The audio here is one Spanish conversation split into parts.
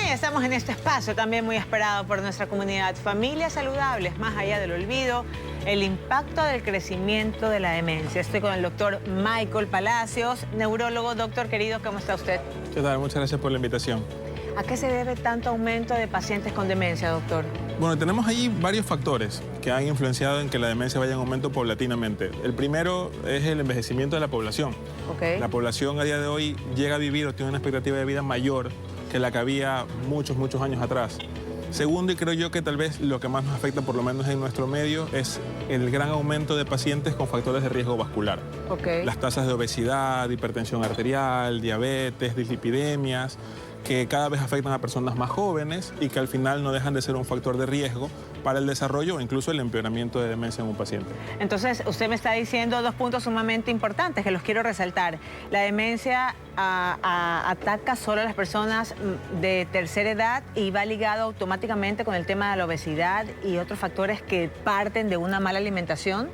Bien, estamos en este espacio también muy esperado por nuestra comunidad. Familias saludables, más allá del olvido, el impacto del crecimiento de la demencia. Estoy con el doctor Michael Palacios, neurólogo. Doctor querido, ¿cómo está usted? ¿Qué tal? Muchas gracias por la invitación. ¿A qué se debe tanto aumento de pacientes con demencia, doctor? Bueno, tenemos ahí varios factores que han influenciado en que la demencia vaya en aumento paulatinamente. El primero es el envejecimiento de la población. Okay. La población a día de hoy llega a vivir o tiene una expectativa de vida mayor que la que había muchos años atrás. Segundo, y creo yo que tal vez lo que más nos afecta, por lo menos en nuestro medio, es el gran aumento de pacientes con factores de riesgo vascular. Okay. Las tasas de obesidad, hipertensión arterial, diabetes, dislipidemias, que cada vez afectan a personas más jóvenes y que al final no dejan de ser un factor de riesgo para el desarrollo o incluso el empeoramiento de demencia en un paciente. Entonces, usted me está diciendo dos puntos sumamente importantes que los quiero resaltar. La demencia ataca solo a las personas de tercera edad y va ligado automáticamente con el tema de la obesidad y otros factores que parten de una mala alimentación.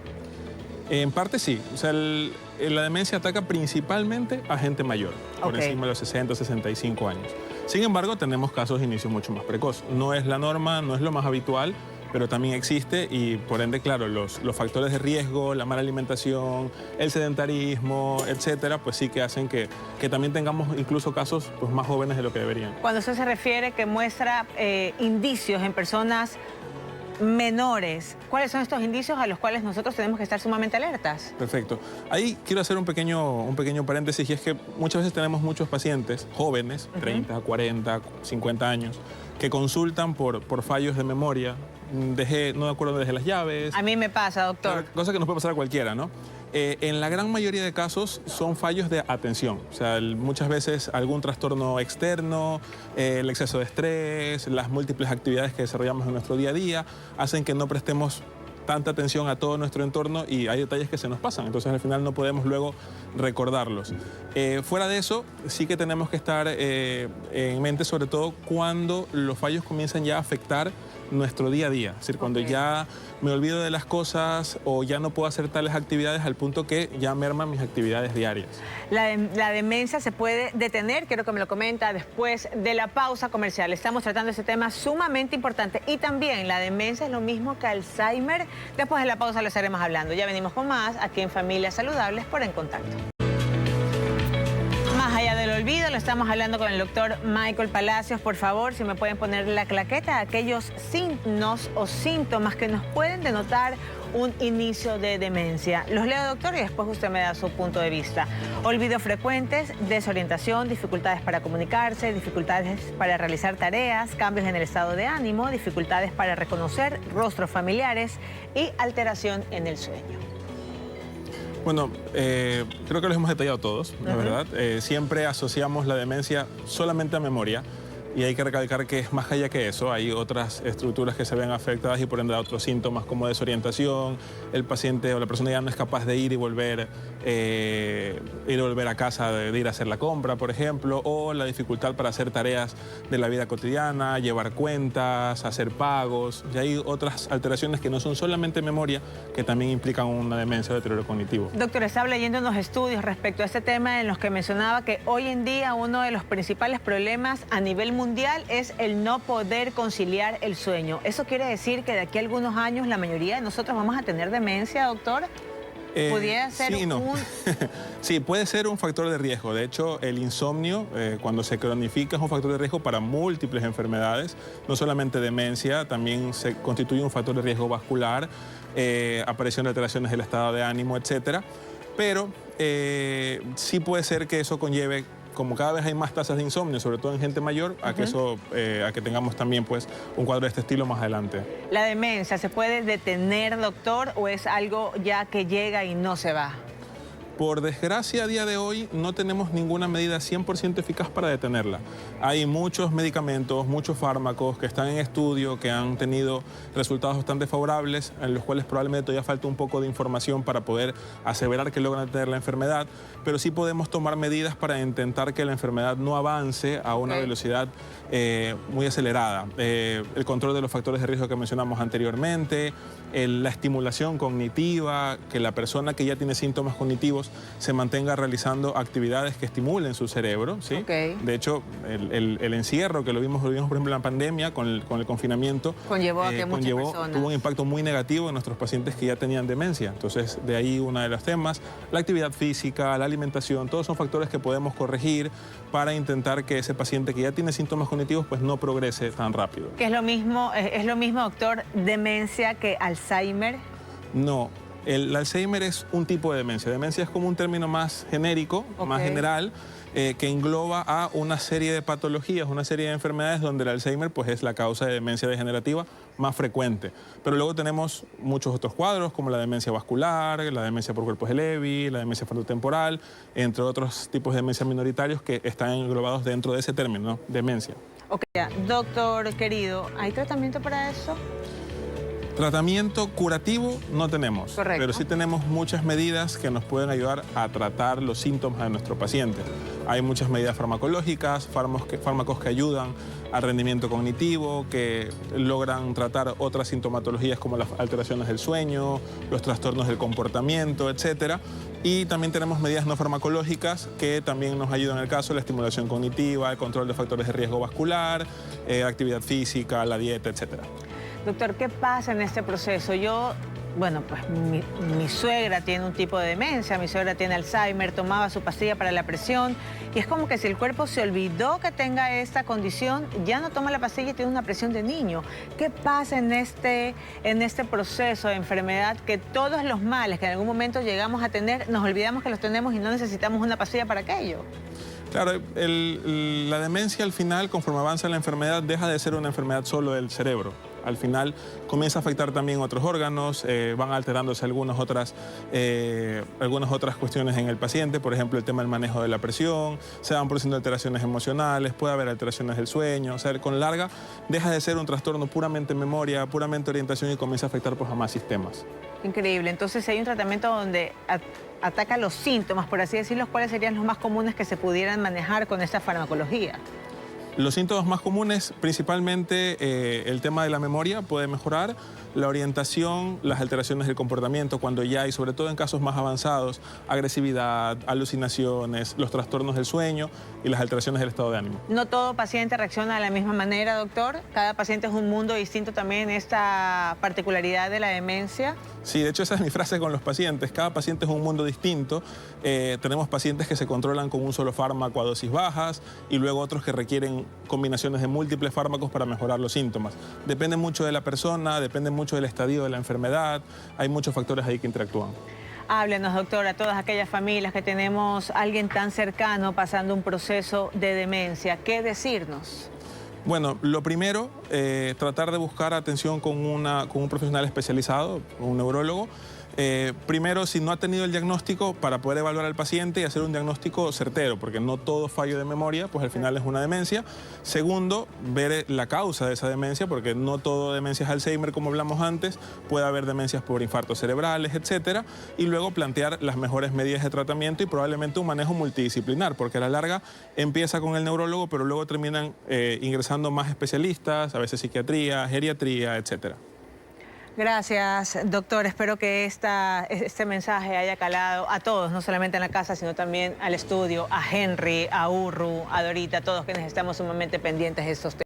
En parte sí. O sea, la demencia ataca principalmente a gente mayor, por encima de los 60, 65 años. Sin embargo, tenemos casos de inicio mucho más precoz. No es la norma, no es lo más habitual, pero también existe y por ende, claro, los factores de riesgo, la mala alimentación, el sedentarismo, etcétera, pues sí que hacen que también tengamos incluso casos pues, más jóvenes de lo que deberían. Cuando usted se refiere que muestra indicios en personas menores, ¿cuáles son estos indicios a los cuales nosotros tenemos que estar sumamente alertas? Perfecto. Ahí quiero hacer un pequeño paréntesis y es que muchas veces tenemos muchos pacientes jóvenes, 30, 40, 50 años, que consultan por fallos de memoria. No me acuerdo, dejé las llaves. A mí me pasa, doctor. Cosa que nos puede pasar a cualquiera, ¿no? En la gran mayoría de casos son fallos de atención. O sea, muchas veces algún trastorno externo, el exceso de estrés, las múltiples actividades que desarrollamos en nuestro día a día, hacen que no prestemos tanta atención a todo nuestro entorno y hay detalles que se nos pasan. Entonces, al final no podemos luego recordarlos. Fuera de eso, sí que tenemos que estar en mente, sobre todo cuando los fallos comienzan ya a afectar nuestro día a día. Es decir, cuando ya me olvido de las cosas o ya no puedo hacer tales actividades al punto que ya merman mis actividades diarias. La demencia se puede detener, quiero que me lo comenta después de la pausa comercial. Estamos tratando ese tema sumamente importante y también la demencia es lo mismo que Alzheimer. Después de la pausa lo estaremos hablando. Ya venimos con más aquí en Familias Saludables por En Contacto. Más allá del olvido, lo estamos hablando con el doctor Michael Palacios. Por favor, si me pueden poner la claqueta, aquellos signos o síntomas que nos pueden denotar un inicio de demencia. Los leo, doctor, y después usted me da su punto de vista. Olvidos frecuentes, desorientación, dificultades para comunicarse, dificultades para realizar tareas, cambios en el estado de ánimo, dificultades para reconocer rostros familiares y alteración en el sueño. Bueno, creo que los hemos detallado todos, la verdad. Siempre asociamos la demencia solamente a memoria y hay que recalcar que es más allá que eso. Hay otras estructuras que se ven afectadas y por ende otros síntomas como desorientación, el paciente o la persona ya no es capaz de ir y volver a casa, de ir a hacer la compra, por ejemplo, o la dificultad para hacer tareas de la vida cotidiana, llevar cuentas, hacer pagos. Y hay otras alteraciones que no son solamente memoria, que también implican una demencia o deterioro cognitivo. Doctor, estaba leyendo unos estudios respecto a este tema en los que mencionaba que hoy en día uno de los principales problemas a nivel mundial es el no poder conciliar el sueño. ¿Eso quiere decir que de aquí a algunos años la mayoría de nosotros vamos a tener demencia, doctor? ¿Pudiera ser sí y no. Sí, puede ser un factor de riesgo. De hecho, el insomnio, cuando se cronifica, es un factor de riesgo para múltiples enfermedades. No solamente demencia, también se constituye un factor de riesgo vascular, aparición de alteraciones del estado de ánimo, etcétera. Pero sí puede ser que eso conlleve, como cada vez hay más tasas de insomnio, sobre todo en gente mayor, a que tengamos también pues, un cuadro de este estilo más adelante. ¿La demencia se puede detener, doctor, o es algo ya que llega y no se va? Por desgracia, a día de hoy no tenemos ninguna medida 100% eficaz para detenerla. Hay muchos medicamentos, muchos fármacos que están en estudio, que han tenido resultados bastante favorables, en los cuales probablemente todavía falta un poco de información para poder aseverar que logran detener la enfermedad, pero sí podemos tomar medidas para intentar que la enfermedad no avance a una velocidad muy acelerada. El control de los factores de riesgo que mencionamos anteriormente, la estimulación cognitiva, que la persona que ya tiene síntomas cognitivos hijos se mantenga realizando actividades que estimulen su cerebro, ¿sí? Okay. De hecho, el encierro que lo vimos, por ejemplo, en la pandemia, con el confinamiento, conllevó a que muchas personas... tuvo un impacto muy negativo en nuestros pacientes que ya tenían demencia. Entonces, de ahí uno de los temas, la actividad física, la alimentación, todos son factores que podemos corregir para intentar que ese paciente que ya tiene síntomas cognitivos, pues no progrese tan rápido. ¿Que es lo mismo, doctor, demencia que Alzheimer? No. El Alzheimer es un tipo de demencia. Demencia es como un término más genérico, más general, que engloba a una serie de patologías, una serie de enfermedades donde el Alzheimer pues, es la causa de demencia degenerativa más frecuente. Pero luego tenemos muchos otros cuadros, como la demencia vascular, la demencia por cuerpos de Lewy, la demencia frontotemporal, entre otros tipos de demencia minoritarios que están englobados dentro de ese término, ¿no? Demencia. Ok, doctor querido, ¿hay tratamiento para eso? Tratamiento curativo no tenemos, correcto, pero sí tenemos muchas medidas que nos pueden ayudar a tratar los síntomas de nuestro paciente. Hay muchas medidas farmacológicas, fármacos que ayudan al rendimiento cognitivo, que logran tratar otras sintomatologías como las alteraciones del sueño, los trastornos del comportamiento, etc. Y también tenemos medidas no farmacológicas que también nos ayudan en el caso de la estimulación cognitiva, el control de factores de riesgo vascular, actividad física, la dieta, etc. Doctor, ¿qué pasa en este proceso? Bueno, pues mi suegra tiene un tipo de demencia, mi suegra tiene Alzheimer, tomaba su pastilla para la presión y es como que si el cuerpo se olvidó que tenga esta condición, ya no toma la pastilla y tiene una presión de niño. ¿Qué pasa en este proceso de enfermedad que todos los males que en algún momento llegamos a tener, nos olvidamos que los tenemos y no necesitamos una pastilla para aquello? Claro, la demencia al final, conforme avanza la enfermedad, deja de ser una enfermedad solo del cerebro. Al final comienza a afectar también otros órganos, van alterándose algunas otras cuestiones en el paciente, por ejemplo, el tema del manejo de la presión, se van produciendo alteraciones emocionales, puede haber alteraciones del sueño, o sea, con larga deja de ser un trastorno puramente memoria, puramente orientación y comienza a afectar pues, a más sistemas. Increíble, entonces hay un tratamiento donde ataca los síntomas, por así decirlo, ¿cuáles serían los más comunes que se pudieran manejar con esta farmacología? Los síntomas más comunes, principalmente el tema de la memoria puede mejorar, la orientación, las alteraciones del comportamiento cuando ya hay, sobre todo en casos más avanzados, agresividad, alucinaciones, los trastornos del sueño y las alteraciones del estado de ánimo. ¿No todo paciente reacciona de la misma manera, doctor? ¿Cada paciente es un mundo distinto también en esta particularidad de la demencia? Sí, de hecho esa es mi frase con los pacientes. Cada paciente es un mundo distinto. Tenemos pacientes que se controlan con un solo fármaco a dosis bajas y luego otros que requieren combinaciones de múltiples fármacos para mejorar los síntomas. Depende mucho de la persona, depende mucho del estadio de la enfermedad. Hay muchos factores ahí que interactúan. Háblenos, doctor, a todas aquellas familias que tenemos a alguien tan cercano pasando un proceso de demencia. ¿Qué decirnos? Bueno, lo primero, tratar de buscar atención con un profesional especializado, un neurólogo. Primero, si no ha tenido el diagnóstico, para poder evaluar al paciente y hacer un diagnóstico certero, porque no todo fallo de memoria, pues al final es una demencia. Segundo, ver la causa de esa demencia, porque no todo demencia es Alzheimer, como hablamos antes, puede haber demencias por infartos cerebrales, etcétera. Y luego plantear las mejores medidas de tratamiento y probablemente un manejo multidisciplinar, porque a la larga empieza con el neurólogo, pero luego terminan ingresando más especialistas, a veces psiquiatría, geriatría, etcétera. Gracias, doctor. Espero que este mensaje haya calado a todos, no solamente en la casa, sino también al estudio, a Henry, a Urru, a Dorita, a todos quienes estamos sumamente pendientes de estos temas.